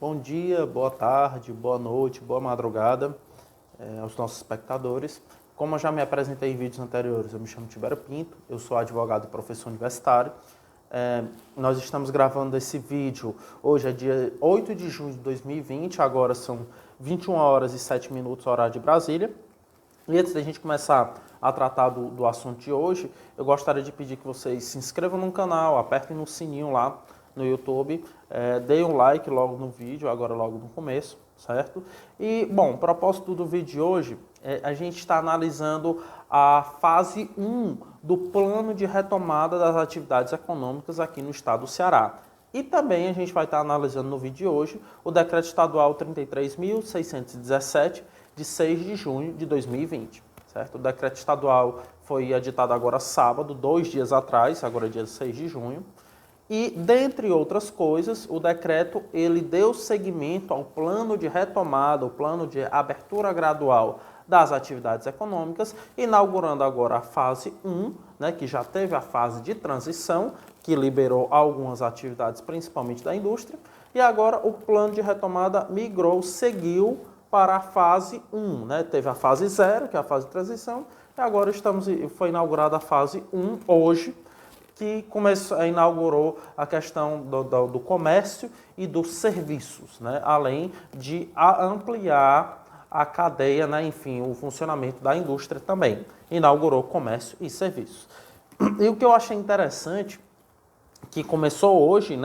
Bom dia, boa tarde, boa noite, boa madrugada aos nossos espectadores. Como eu já me apresentei em vídeos anteriores, eu me chamo Tibério Pinto, eu sou advogado e professor universitário. Nós estamos gravando esse vídeo, hoje é dia 8 de junho de 2020, agora são 21 horas e 7 minutos, horário de Brasília. E antes da gente começar a tratar do assunto de hoje, eu gostaria de pedir que vocês se inscrevam no canal, apertem no sininho lá no YouTube, deem um like logo no vídeo, agora logo no começo, certo? E, bom, o propósito do vídeo de hoje, a gente está analisando a fase 1 do plano de retomada das atividades econômicas aqui no estado do Ceará. E também a gente vai estar analisando no vídeo de hoje o Decreto Estadual 33.617, de 6 de junho de 2020, certo? O Decreto Estadual foi editado agora sábado, 2 dias atrás, agora é dia 6 de junho. E, dentre outras coisas, o decreto ele deu seguimento ao plano de retomada, o plano de abertura gradual das atividades econômicas, inaugurando agora a fase 1, que já teve a fase de transição, que liberou algumas atividades, principalmente da indústria, e agora o plano de retomada seguiu para a fase 1. Teve a fase 0, que é a fase de transição, e agora foi inaugurada a fase 1 hoje, que inaugurou a questão do comércio e dos serviços, além de ampliar a cadeia, enfim, o funcionamento da indústria também. Inaugurou comércio e serviços. E o que eu achei interessante, que começou hoje,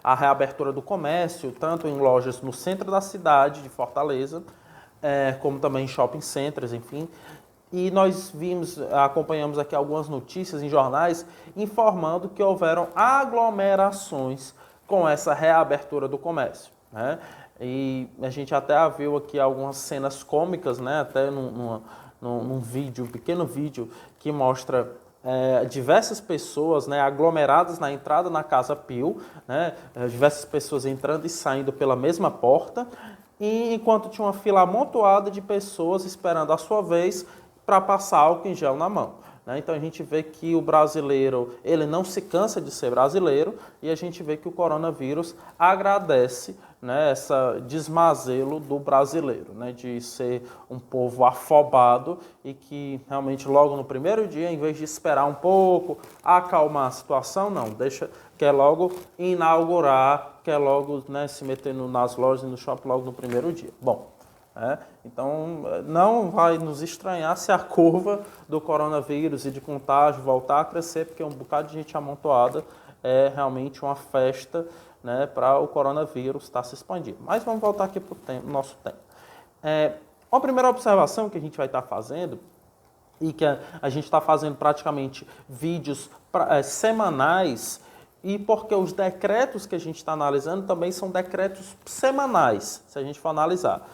a reabertura do comércio, tanto em lojas no centro da cidade de Fortaleza, como também em shopping centers, enfim. E nós acompanhamos aqui algumas notícias em jornais informando que houveram aglomerações com essa reabertura do comércio, E a gente até viu aqui algumas cenas cômicas, até num vídeo, um pequeno vídeo, que mostra diversas pessoas aglomeradas na entrada na Casa Pio, diversas pessoas entrando e saindo pela mesma porta, e enquanto tinha uma fila amontoada de pessoas esperando a sua vez para passar álcool em gel na mão. Então a gente vê que o brasileiro ele não se cansa de ser brasileiro e a gente vê que o coronavírus agradece essa desmazelo do brasileiro, de ser um povo afobado e que realmente logo no primeiro dia, em vez de esperar um pouco, acalmar a situação, não, quer logo inaugurar, quer logo se meter nas lojas e no shopping logo no primeiro dia. Bom, então, não vai nos estranhar se a curva do coronavírus e de contágio voltar a crescer, porque um bocado de gente amontoada é realmente uma festa para o coronavírus estar se expandindo. Mas vamos voltar aqui para o nosso tempo. A primeira observação que a gente vai estar fazendo, e que a gente está fazendo praticamente vídeos semanais, e porque os decretos que a gente está analisando também são decretos semanais, se a gente for analisar.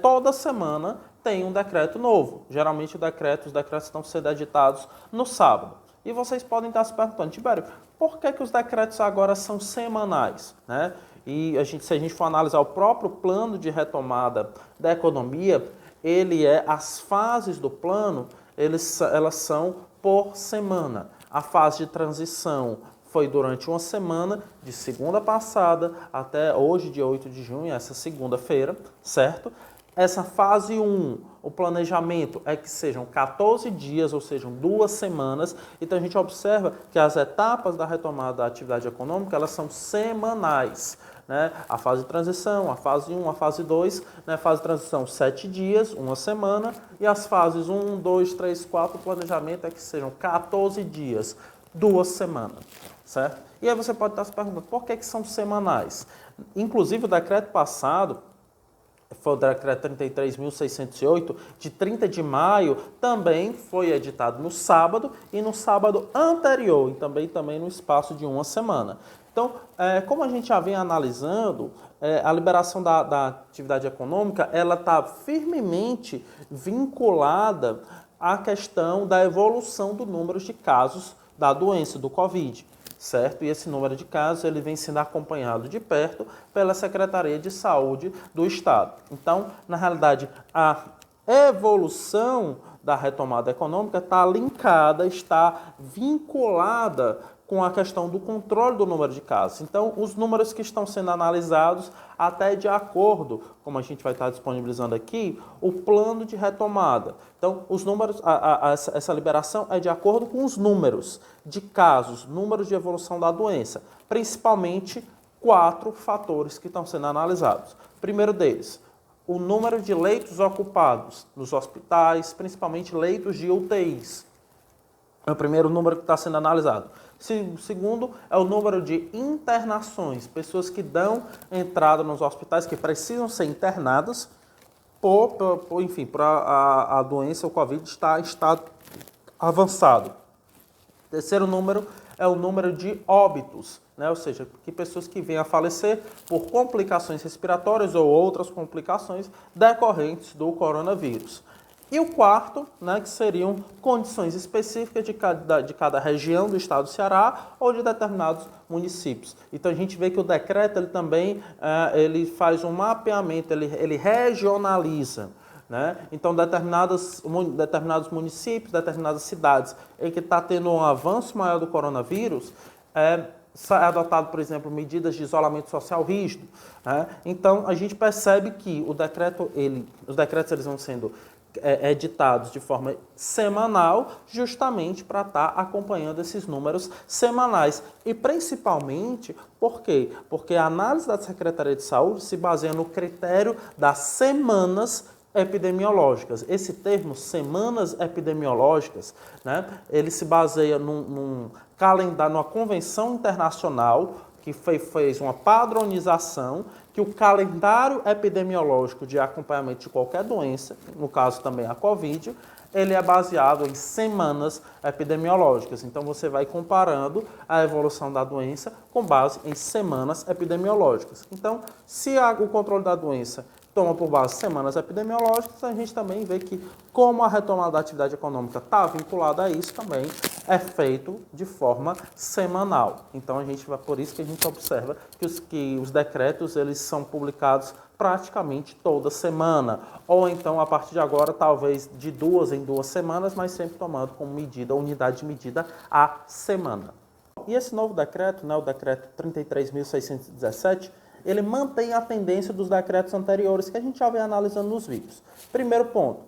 Toda semana tem um decreto novo. Geralmente os decretos estão sendo editados no sábado. E vocês podem estar se perguntando, Tibério, por que os decretos agora são semanais? E se a gente for analisar o próprio plano de retomada da economia, as fases do plano, elas são por semana. A fase de transição foi durante uma semana, de segunda passada até hoje, dia 8 de junho, essa segunda-feira, certo? Essa fase 1, o planejamento é que sejam 14 dias, ou sejam 2 semanas. Então a gente observa que as etapas da retomada da atividade econômica, elas são semanais. A fase de transição, a fase 1, a fase 2, a fase de transição 7 dias, 1 semana, e as fases 1, 2, 3, 4, o planejamento é que sejam 14 dias, 2 semanas. Certo? E aí você pode estar se perguntando, por que são semanais? Inclusive o decreto passado, foi o decreto 33.608, de 30 de maio, também foi editado no sábado e no sábado anterior, e também no espaço de 1 semana. Então, como a gente já vem analisando, a liberação da atividade econômica, ela está firmemente vinculada à questão da evolução do número de casos da doença, do Covid. Certo? E esse número de casos ele vem sendo acompanhado de perto pela Secretaria de Saúde do Estado. Então, na realidade, a evolução da retomada econômica está linkada, está vinculada com a questão do controle do número de casos. Então, os números que estão sendo analisados, até de acordo, como a gente vai estar disponibilizando aqui, o plano de retomada. Então, os números, essa liberação é de acordo com os números de casos, números de evolução da doença, principalmente 4 fatores que estão sendo analisados. Primeiro deles, o número de leitos ocupados nos hospitais, principalmente leitos de UTIs. É o primeiro número que está sendo analisado. O segundo é o número de internações, pessoas que dão entrada nos hospitais, que precisam ser internadas, por a doença, o Covid, está em estado avançado. O terceiro número é o número de óbitos, né? Ou seja, que pessoas que vêm a falecer por complicações respiratórias ou outras complicações decorrentes do coronavírus. E o quarto, né, que seriam condições específicas de cada região do estado do Ceará ou de determinados municípios. Então a gente vê que o decreto ele também ele faz um mapeamento, ele regionaliza. Né? Então determinados municípios, determinadas cidades em que está tendo um avanço maior do coronavírus, é adotado, por exemplo, medidas de isolamento social rígido. Né? Então a gente percebe que os decretos eles vão sendo editados de forma semanal, justamente para estar acompanhando esses números semanais. E principalmente, por quê? Porque a análise da Secretaria de Saúde se baseia no critério das semanas epidemiológicas. Esse termo, semanas epidemiológicas, né, ele se baseia num calendário, numa convenção internacional que fez uma padronização, que o calendário epidemiológico de acompanhamento de qualquer doença, no caso também a Covid, ele é baseado em semanas epidemiológicas. Então, você vai comparando a evolução da doença com base em semanas epidemiológicas. Então, se o controle da doença toma por base semanas epidemiológicas, a gente também vê que, como a retomada da atividade econômica está vinculada a isso, também é feito de forma semanal. Então, por isso que a gente observa que os decretos eles são publicados praticamente toda semana, ou então, a partir de agora, talvez de 2 em 2 semanas, mas sempre tomando como medida, unidade de medida, a semana. E esse novo decreto, né, o decreto 33.617, ele mantém a tendência dos decretos anteriores que a gente já vem analisando nos vídeos. Primeiro ponto,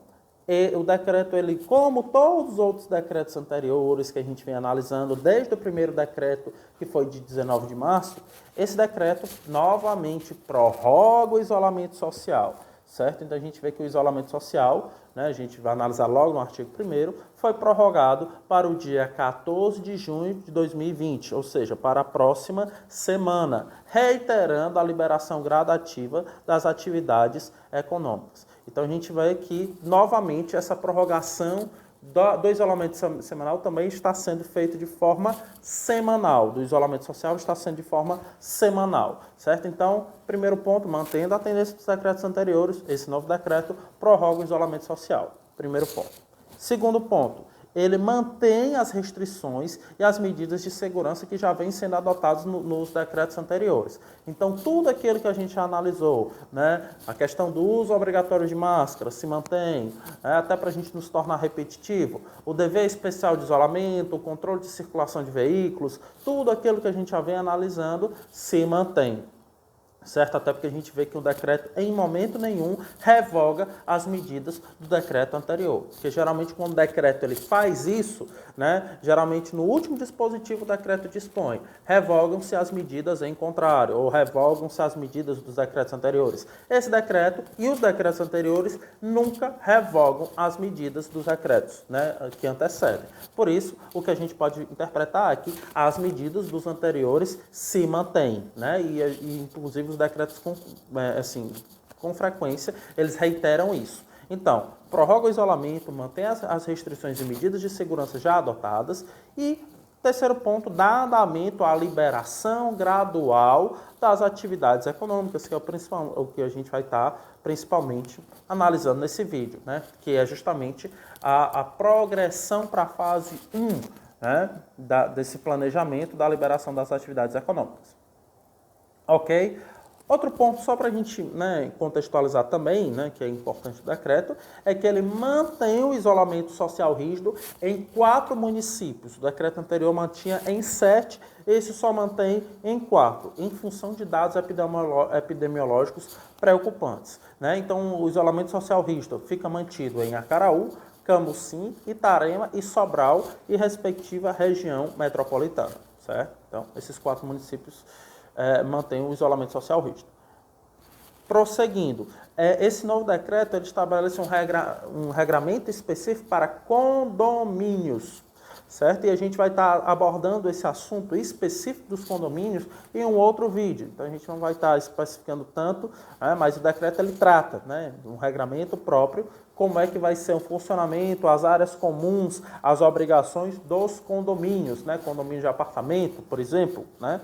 o decreto, ele, como todos os outros decretos anteriores que a gente vem analisando, desde o primeiro decreto, que foi de 19 de março, esse decreto novamente prorroga o isolamento social, certo? Então a gente vê que o isolamento social, né, a gente vai analisar logo no artigo 1º, foi prorrogado para o dia 14 de junho de 2020, ou seja, para a próxima semana, reiterando a liberação gradativa das atividades econômicas. Então a gente vê que, novamente, essa prorrogação do isolamento semanal também está sendo feita de forma semanal, do isolamento social está sendo de forma semanal, certo? Então, primeiro ponto, mantendo a tendência dos decretos anteriores, esse novo decreto prorroga o isolamento social, primeiro ponto. Segundo ponto, ele mantém as restrições e as medidas de segurança que já vêm sendo adotadas nos decretos anteriores. Então, tudo aquilo que a gente já analisou, né, a questão do uso obrigatório de máscara se mantém, até para a gente não se tornar repetitivo, o dever especial de isolamento, o controle de circulação de veículos, tudo aquilo que a gente já vem analisando se mantém. Certo? Até porque a gente vê que o decreto, em momento nenhum, revoga as medidas do decreto anterior. Porque geralmente quando o decreto ele faz isso, né, geralmente no último dispositivo o decreto dispõe, revogam-se as medidas em contrário, ou revogam-se as medidas dos decretos anteriores. Esse decreto e os decretos anteriores nunca revogam as medidas dos decretos, né, que antecedem. Por isso, o que a gente pode interpretar é que as medidas dos anteriores se mantêm, né, e inclusive os decretos com frequência, eles reiteram isso. Então, prorroga o isolamento, mantém as restrições e medidas de segurança já adotadas e, terceiro ponto, dá andamento à liberação gradual das atividades econômicas, que é o que a gente vai estar principalmente analisando nesse vídeo, né? Que é justamente a progressão para a fase 1, né? Desse planejamento da liberação das atividades econômicas. Ok? Outro ponto, só para a gente, né, contextualizar também, né, que é importante o decreto, é que ele mantém o isolamento social rígido em 4 municípios. O decreto anterior mantinha em 7, esse só mantém em 4, em função de dados epidemiológicos preocupantes, né? Então, o isolamento social rígido fica mantido em Acaraú, Camusim, Itarema e Sobral e respectiva região metropolitana, certo? Então, esses 4 municípios mantém o isolamento social rígido. Prosseguindo, esse novo decreto ele estabelece um regramento específico para condomínios, certo? E a gente vai estar abordando esse assunto específico dos condomínios em um outro vídeo. Então a gente não vai estar especificando tanto, mas o decreto ele trata, né, de um regramento próprio, como é que vai ser o funcionamento, as áreas comuns, as obrigações dos condomínios, né, condomínio de apartamento, por exemplo, né?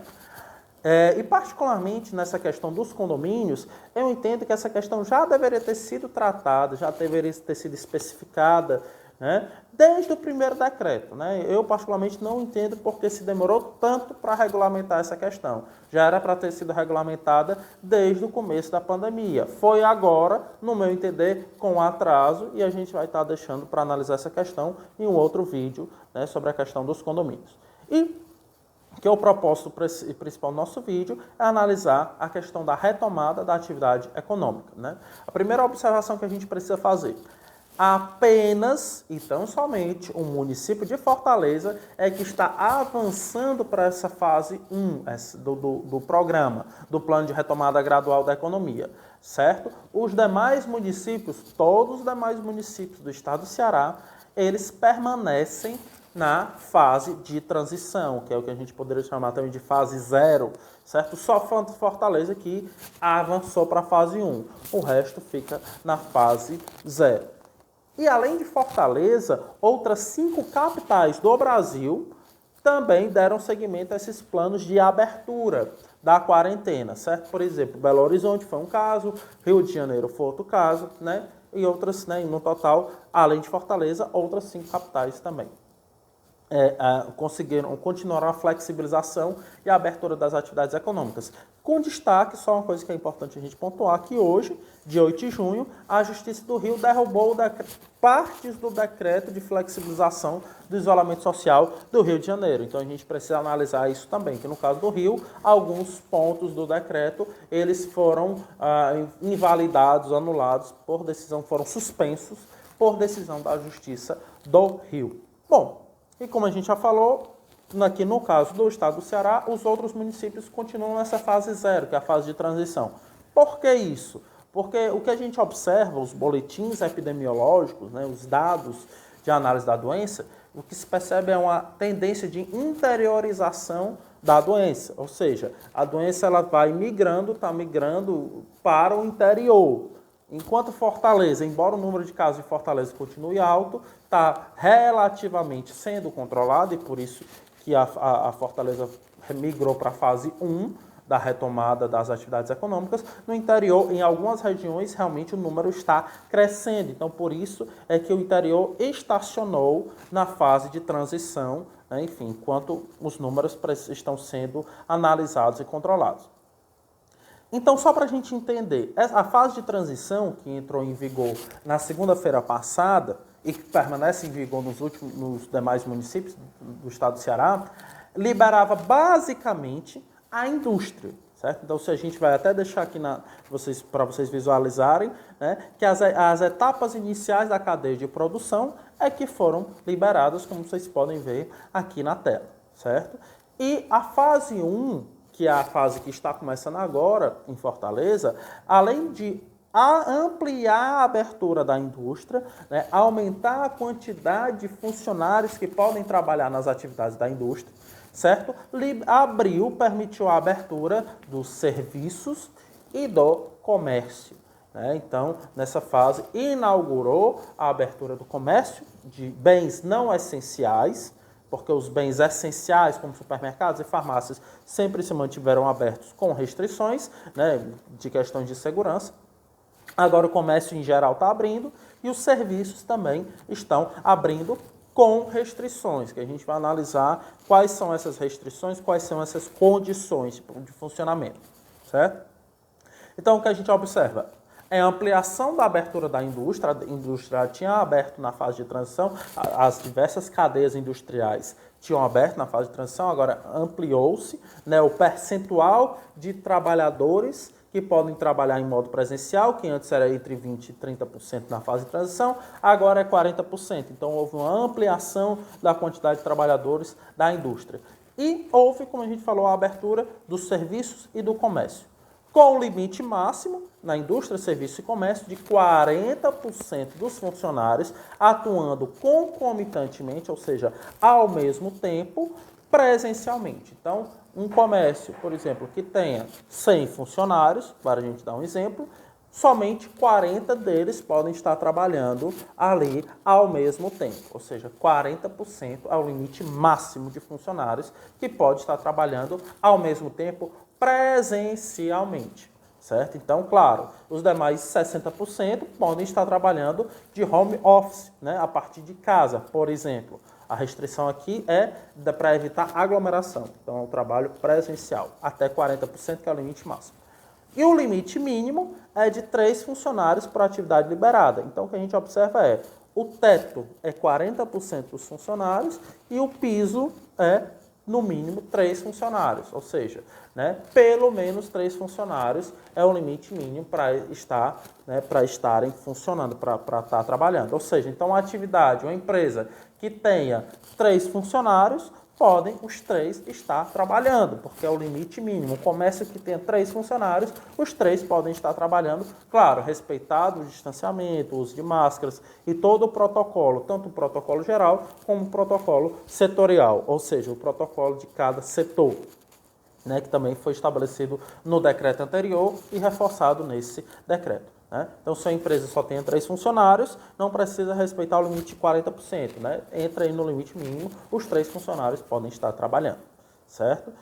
E particularmente nessa questão dos condomínios, eu entendo que essa questão já deveria ter sido tratada, já deveria ter sido especificada, né, desde o primeiro decreto, né? Eu particularmente não entendo porque se demorou tanto para regulamentar essa questão. Já era para ter sido regulamentada desde o começo da pandemia. Foi agora, no meu entender, com atraso, e a gente vai estar deixando para analisar essa questão em um outro vídeo, né, sobre a questão dos condomínios. E que o propósito principal do nosso vídeo é analisar a questão da retomada da atividade econômica, né? A primeira observação que a gente precisa fazer: apenas e tão somente o município de Fortaleza é que está avançando para essa fase 1 do programa, do plano de retomada gradual da economia, certo? Os demais municípios, todos os demais municípios do estado do Ceará, eles permanecem na fase de transição, que é o que a gente poderia chamar também de fase 0, certo? Só Fortaleza que avançou para a fase 1, o resto fica na fase 0. E além de Fortaleza, outras 5 capitais do Brasil também deram seguimento a esses planos de abertura da quarentena, certo? Por exemplo, Belo Horizonte foi um caso, Rio de Janeiro foi outro caso, né? E outras, né, no total, além de Fortaleza, outras 5 capitais também continuaram a flexibilização e a abertura das atividades econômicas. Com destaque, só uma coisa que é importante a gente pontuar, que hoje, dia 8 de junho, a Justiça do Rio derrubou partes do decreto de flexibilização do isolamento social do Rio de Janeiro. Então a gente precisa analisar isso também, que no caso do Rio, alguns pontos do decreto, eles foram invalidados, anulados por decisão, foram suspensos por decisão da Justiça do Rio. Bom, e como a gente já falou, aqui no caso do estado do Ceará, os outros municípios continuam nessa fase 0, que é a fase de transição. Por que isso? Porque o que a gente observa, os boletins epidemiológicos, né, os dados de análise da doença, o que se percebe é uma tendência de interiorização da doença. Ou seja, a doença ela vai migrando, está migrando para o interior. Enquanto Fortaleza, embora o número de casos de Fortaleza continue alto, está relativamente sendo controlado, e por isso que a Fortaleza migrou para a fase 1 da retomada das atividades econômicas. No interior, em algumas regiões, realmente o número está crescendo. Então, por isso é que o interior estacionou na fase de transição, né, enfim, enquanto os números estão sendo analisados e controlados. Então, só para a gente entender, a fase de transição, que entrou em vigor na segunda-feira passada e que permanece em vigor nos demais municípios do estado do Ceará, liberava basicamente a indústria, certo? Então, se a gente vai até deixar aqui para vocês visualizarem, né, que as etapas iniciais da cadeia de produção é que foram liberadas, como vocês podem ver aqui na tela, certo? E a fase 1, que é a fase que está começando agora em Fortaleza, além de ampliar a abertura da indústria, né, aumentar a quantidade de funcionários que podem trabalhar nas atividades da indústria, certo? Permitiu a abertura dos serviços e do comércio, né? Então, nessa fase, inaugurou a abertura do comércio de bens não essenciais, porque os bens essenciais, como supermercados e farmácias, sempre se mantiveram abertos com restrições, né, de questões de segurança. Agora o comércio em geral está abrindo e os serviços também estão abrindo com restrições, que a gente vai analisar quais são essas restrições, quais são essas condições de funcionamento, certo? Então, o que a gente observa é a ampliação da abertura da indústria. A indústria tinha aberto na fase de transição, as diversas cadeias industriais tinham aberto na fase de transição, agora ampliou-se, né, o percentual de trabalhadores que podem trabalhar em modo presencial, que antes era entre 20% e 30% na fase de transição, agora é 40%. Então, houve uma ampliação da quantidade de trabalhadores da indústria. E houve, como a gente falou, a abertura dos serviços e do comércio, com o limite máximo na indústria, serviço e comércio de 40% dos funcionários atuando concomitantemente, ou seja, ao mesmo tempo, presencialmente. Então, um comércio, por exemplo, que tenha 100 funcionários, para a gente dar um exemplo, somente 40 deles podem estar trabalhando ali ao mesmo tempo. Ou seja, 40% é o limite máximo de funcionários que pode estar trabalhando ao mesmo tempo presencialmente, certo? Então, claro, os demais 60% podem estar trabalhando de home office, né, a partir de casa, por exemplo. A restrição aqui é para evitar aglomeração. Então, é um trabalho presencial, até 40%, que é o limite máximo. E o limite mínimo é de 3 funcionários por atividade liberada. Então, o que a gente observa é, o teto é 40% dos funcionários e o piso é, no mínimo, 3 funcionários. Ou seja, né, pelo menos 3 funcionários é o limite mínimo para estarem funcionando, para estar trabalhando. Ou seja, então a atividade, uma empresa que tenha 3 funcionários, podem os 3 estar trabalhando, porque é o limite mínimo. O comércio que tenha 3 funcionários, os 3 podem estar trabalhando, claro, respeitado o distanciamento, o uso de máscaras e todo o protocolo, tanto o protocolo geral como o protocolo setorial, ou seja, o protocolo de cada setor, né, que também foi estabelecido no decreto anterior e reforçado nesse decreto. Né? Então, se a empresa só tem 3 funcionários, não precisa respeitar o limite de 40%. Né? Entra aí no limite mínimo, os 3 funcionários podem estar trabalhando, certo?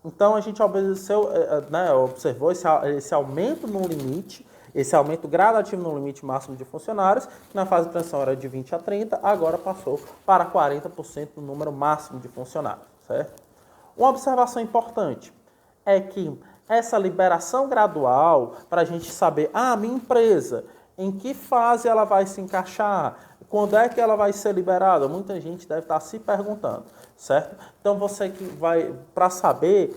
Então, a gente observou esse aumento no limite, esse aumento gradativo no limite máximo de funcionários, que na fase de transição era de 20% a 30%, agora passou para 40% do número máximo de funcionários, certo? Uma observação importante é que essa liberação gradual, para a gente saber, minha empresa, em que fase ela vai se encaixar, quando é que ela vai ser liberada, muita gente deve estar se perguntando, certo? Então, você que vai, para saber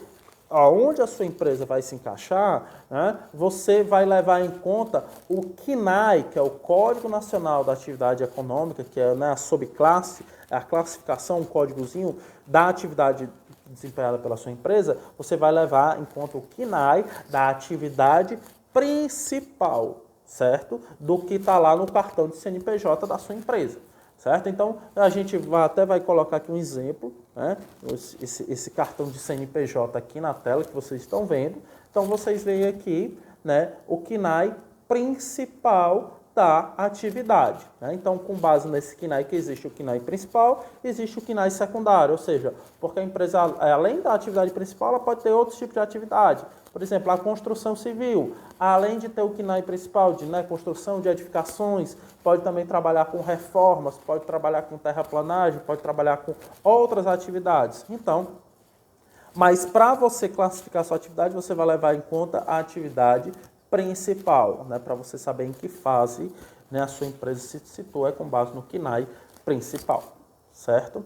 aonde a sua empresa vai se encaixar, né, você vai levar em conta o CNAE, que é o Código Nacional da Atividade Econômica, que é, né, a subclasse, a classificação, um códigozinho da atividade desempenhada pela sua empresa. Você vai levar em conta o CNAE da atividade principal, certo? Do que está lá no cartão de CNPJ da sua empresa, certo? Então, a gente vai colocar aqui um exemplo, né? Esse cartão de CNPJ aqui na tela que vocês estão vendo. Então, vocês veem aqui, né, o CNAE principal da atividade. Né? Então, com base nesse CNAE que existe o CNAE principal, existe o CNAE secundário, ou seja, porque a empresa, além da atividade principal, ela pode ter outros tipos de atividade. Por exemplo, a construção civil, além de ter o CNAE principal de, né, construção de edificações, pode também trabalhar com reformas, pode trabalhar com terraplanagem, pode trabalhar com outras atividades. Então, mas para você classificar a sua atividade, você vai levar em conta a atividade principal, né, para você saber em que fase, né, a sua empresa se situa, com base no CNAE principal, certo?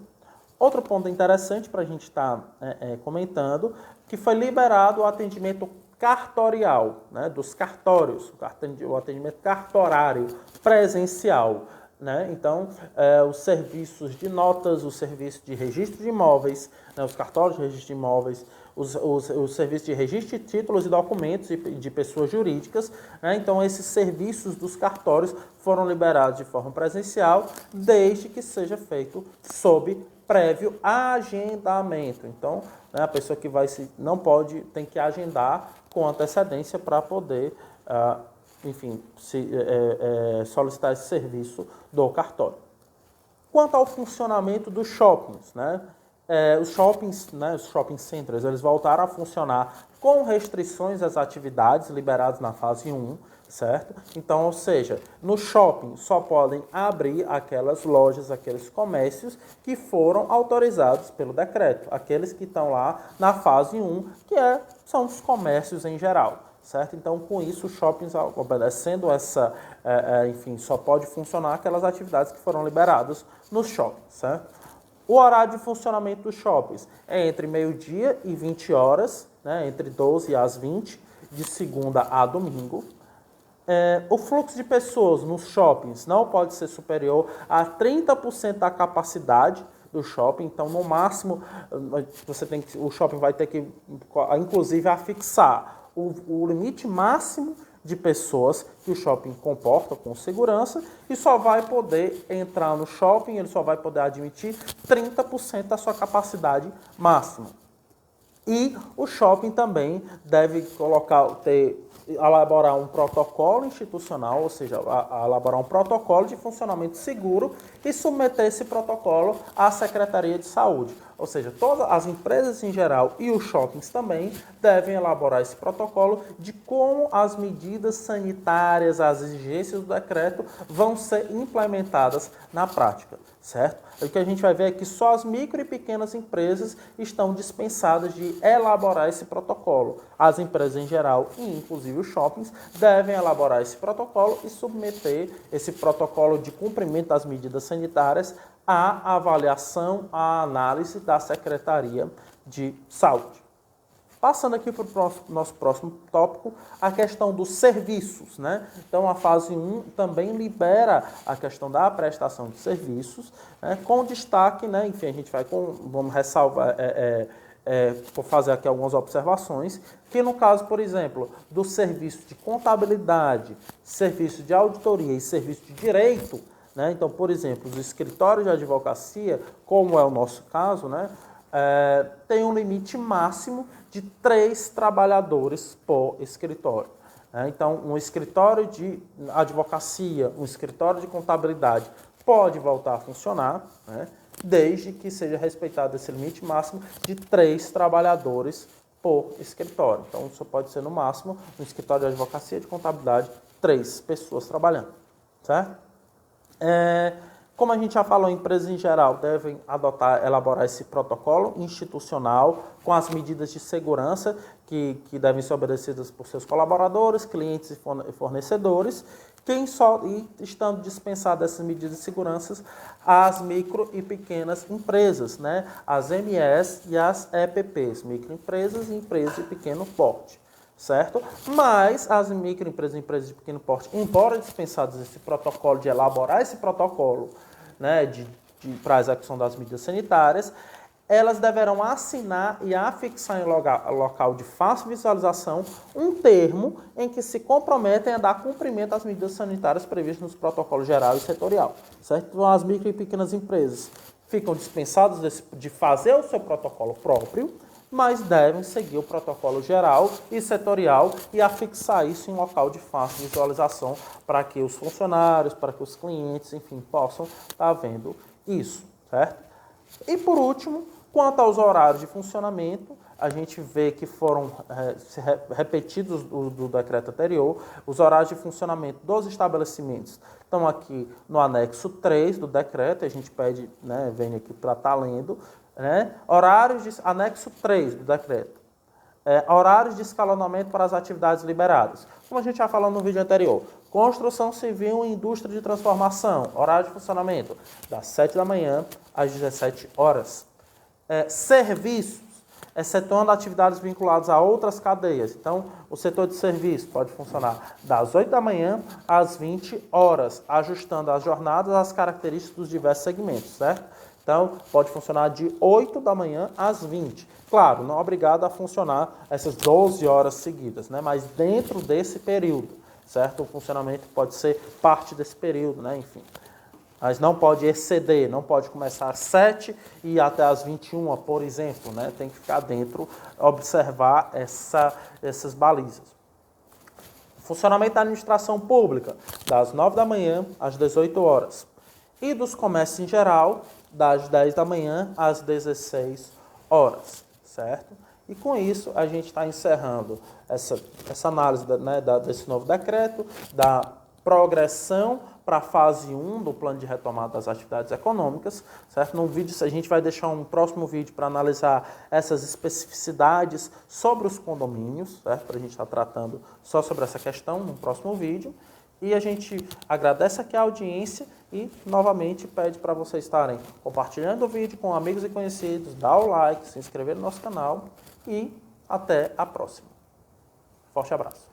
Outro ponto interessante para a gente estar comentando, que foi liberado o atendimento cartorial, né, dos cartórios, o atendimento cartorário presencial. Né? Então, os serviços de notas, os serviços de registro de imóveis, né, os cartórios de registro de imóveis, os serviços de registro de títulos e documentos de pessoas jurídicas. Né? Então, esses serviços dos cartórios foram liberados de forma presencial, desde que seja feito sob prévio agendamento. Então, né, a pessoa que não pode, tem que agendar com antecedência para poder solicitar esse serviço do cartório. Quanto ao funcionamento dos shoppings, né? Os shopping centers, eles voltaram a funcionar com restrições às atividades liberadas na fase 1, certo? Então, ou seja, no shopping só podem abrir aquelas lojas, aqueles comércios que foram autorizados pelo decreto, aqueles que estão lá na fase 1, são os comércios em geral, certo? Então, com isso, os shoppings, obedecendo essa, enfim, só pode funcionar aquelas atividades que foram liberadas nos shoppings, certo? O horário de funcionamento dos shoppings é entre meio-dia e 20 horas, né, entre 12 às 20, de segunda a domingo. O fluxo de pessoas nos shoppings não pode ser superior a 30% da capacidade do shopping. Então, no máximo, o shopping vai ter que, inclusive, afixar o limite máximo de pessoas que o shopping comporta com segurança e só vai poder entrar no shopping, ele só vai poder admitir 30% da sua capacidade máxima. E o shopping também deve elaborar um protocolo institucional, ou seja, elaborar um protocolo de funcionamento seguro e submeter esse protocolo à Secretaria de Saúde. Ou seja, todas as empresas em geral e os shoppings também devem elaborar esse protocolo de como as medidas sanitárias, as exigências do decreto vão ser implementadas na prática, certo? O que a gente vai ver é que só as micro e pequenas empresas estão dispensadas de elaborar esse protocolo. As empresas em geral, e inclusive os shoppings, devem elaborar esse protocolo e submeter esse protocolo de cumprimento das medidas sanitárias à avaliação, à análise da Secretaria de Saúde. Passando aqui para o nosso próximo tópico, a questão dos serviços, né? Então, a fase 1 também libera a questão da prestação de serviços, né? Com destaque, né? Enfim, a gente vamos ressalvar, vou fazer aqui algumas observações, que no caso, por exemplo, do serviço de contabilidade, serviço de auditoria e serviço de direito, né? Então, por exemplo, os escritórios de advocacia, como é o nosso caso, né? Tem um limite máximo de 3 trabalhadores por escritório. Então, um escritório de advocacia, um escritório de contabilidade pode voltar a funcionar, né, desde que seja respeitado esse limite máximo de 3 trabalhadores por escritório. Então, isso pode ser no máximo, no escritório de advocacia e de contabilidade, 3 pessoas trabalhando, certo? Como a gente já falou, empresas em geral devem elaborar esse protocolo institucional com as medidas de segurança que devem ser obedecidas por seus colaboradores, clientes e fornecedores, estando dispensadas essas medidas de segurança, as micro e pequenas empresas, né? As MEs e as EPPs, microempresas e empresas de pequeno porte. Certo? Mas as microempresas e empresas de pequeno porte, embora dispensadas esse protocolo, de elaborar esse protocolo, né, para a execução das medidas sanitárias, elas deverão assinar e afixar em local de fácil visualização um termo em que se comprometem a dar cumprimento às medidas sanitárias previstas nos protocolos geral e setorial. Certo? Então, as micro e pequenas empresas ficam dispensadas de fazer o seu protocolo próprio, mas devem seguir o protocolo geral e setorial e afixar isso em local de fácil visualização para que os funcionários, para que os clientes, enfim, possam estar vendo isso, certo? E por último, quanto aos horários de funcionamento, a gente vê que foram repetidos do decreto anterior, os horários de funcionamento dos estabelecimentos estão aqui no anexo 3 do decreto, a gente pede, né, vem aqui para estar lendo, né? Anexo 3 do decreto. Horários de escalonamento para as atividades liberadas. Como a gente já falou no vídeo anterior, construção civil e indústria de transformação, horário de funcionamento das 7 da manhã às 17 horas. Serviços, excetuando atividades vinculadas a outras cadeias. Então, o setor de serviço pode funcionar das 8 da manhã às 20 horas, ajustando as jornadas às características dos diversos segmentos, certo? Então, pode funcionar de 8 da manhã às 20. Claro, não é obrigado a funcionar essas 12 horas seguidas, né? Mas dentro desse período, certo? O funcionamento pode ser parte desse período, né? Enfim. Mas não pode exceder, não pode começar às 7 e ir até às 21, por exemplo, né? Tem que ficar dentro, observar essas balizas. Funcionamento da administração pública, das 9 da manhã às 18 horas. E dos comércios em geral, das 10 da manhã às 16 horas, certo? E com isso a gente está encerrando essa análise, né, desse novo decreto, da progressão para a fase 1 do plano de retomada das atividades econômicas, certo? No vídeo, a gente vai deixar um próximo vídeo para analisar essas especificidades sobre os condomínios, certo? Para a gente estar tratando só sobre essa questão no próximo vídeo. E a gente agradece aqui a audiência e, novamente, pede para vocês estarem compartilhando o vídeo com amigos e conhecidos, dar o like, se inscrever no nosso canal e até a próxima. Forte abraço.